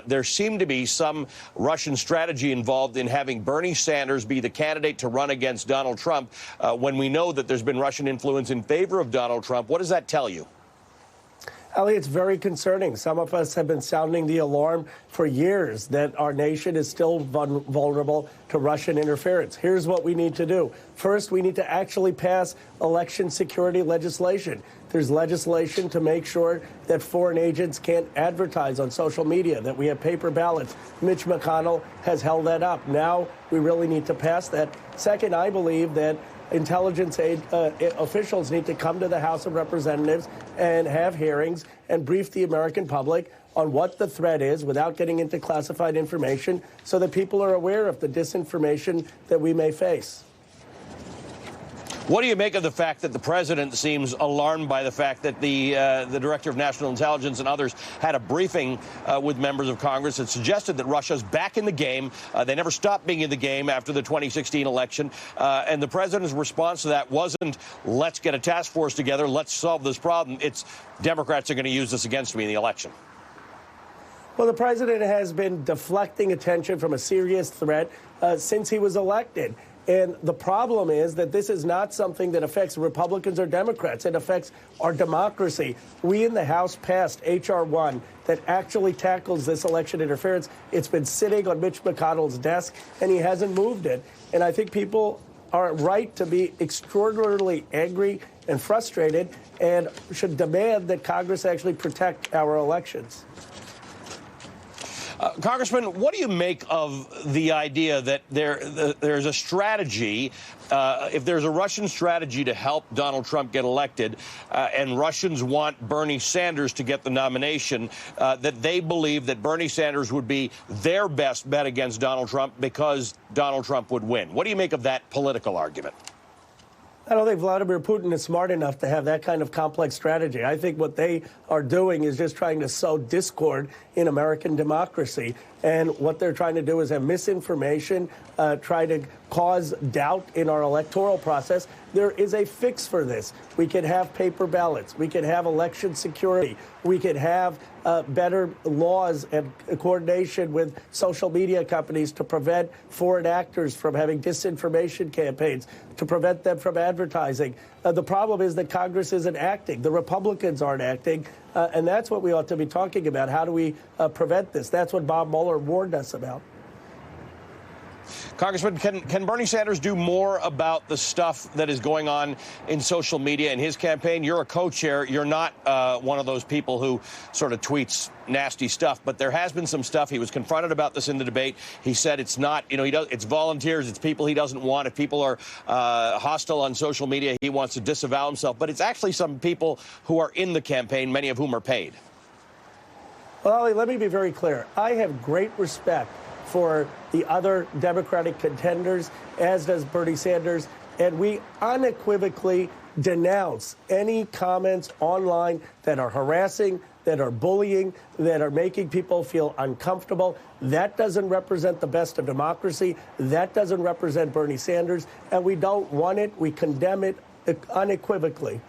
there seemed to be some Russian strategy involved in having Bernie Sanders be the candidate to run against Donald Trump when we know that there's been Russian influence in favor of Donald Trump. What does that tell you? Ali, it's very concerning. Some of us have been sounding the alarm for years that our nation is still vulnerable to Russian interference. Here's what we need to do. First, we need to actually pass election security legislation. There's legislation to make sure that foreign agents can't advertise on social media, that we have paper ballots. Mitch McConnell has held that up. Now we really need to pass that. Second, I believe that intelligence officials need to come to the House of Representatives and have hearings and brief the American public on what the threat is without getting into classified information so that people are aware of the disinformation that we may face. What do you make of the fact that the president seems alarmed by the fact that the director of national intelligence and others had a briefing with members of Congress that suggested that Russia's back in the game? They never stopped being in the game after the 2016 election. And the president's response to that wasn't, let's get a task force together, let's solve this problem. It's Democrats are going to use this against me in the election. Well, the president has been deflecting attention from a serious threat since he was elected. And the problem is that this is not something that affects Republicans or Democrats. It affects our democracy. We in the House passed H.R. 1 that actually tackles this election interference. It's been sitting on Mitch McConnell's desk, and he hasn't moved it. And I think people are right to be extraordinarily angry and frustrated and should demand that Congress actually protect our elections. Congressman, what do you make of the idea that there's a strategy, if there's a Russian strategy to help Donald Trump get elected, and Russians want Bernie Sanders to get the nomination, that they believe that Bernie Sanders would be their best bet against Donald Trump because Donald Trump would win? What do you make of that political argument? I don't think Vladimir Putin is smart enough to have that kind of complex strategy. I think what they are doing is just trying to sow discord in American democracy. And what they're trying to do is have misinformation, try to cause doubt in our electoral process. There is a fix for this. We could have paper ballots. We could have election security. We could have better laws and coordination with social media companies to prevent foreign actors from having disinformation campaigns, to prevent them from advertising. The problem is that Congress isn't acting. The Republicans aren't acting. And that's what we ought to be talking about. How do we prevent this? That's what Bob Mueller warned us about. Congressman, can Bernie Sanders do more about the stuff that is going on in social media in his campaign? You're a co-chair. You're not one of those people who sort of tweets nasty stuff, but there has been some stuff. He was confronted about this in the debate. He said it's not, it's volunteers, it's people he doesn't want. If people are hostile on social media, he wants to disavow himself. But it's actually some people who are in the campaign, many of whom are paid. Well, Ali, let me be very clear. I have great respect for the other Democratic contenders, as does Bernie Sanders, and we unequivocally denounce any comments online that are harassing, that are bullying, that are making people feel uncomfortable. That doesn't represent the best of democracy. That doesn't represent Bernie Sanders, and we don't want it. We condemn it unequivocally.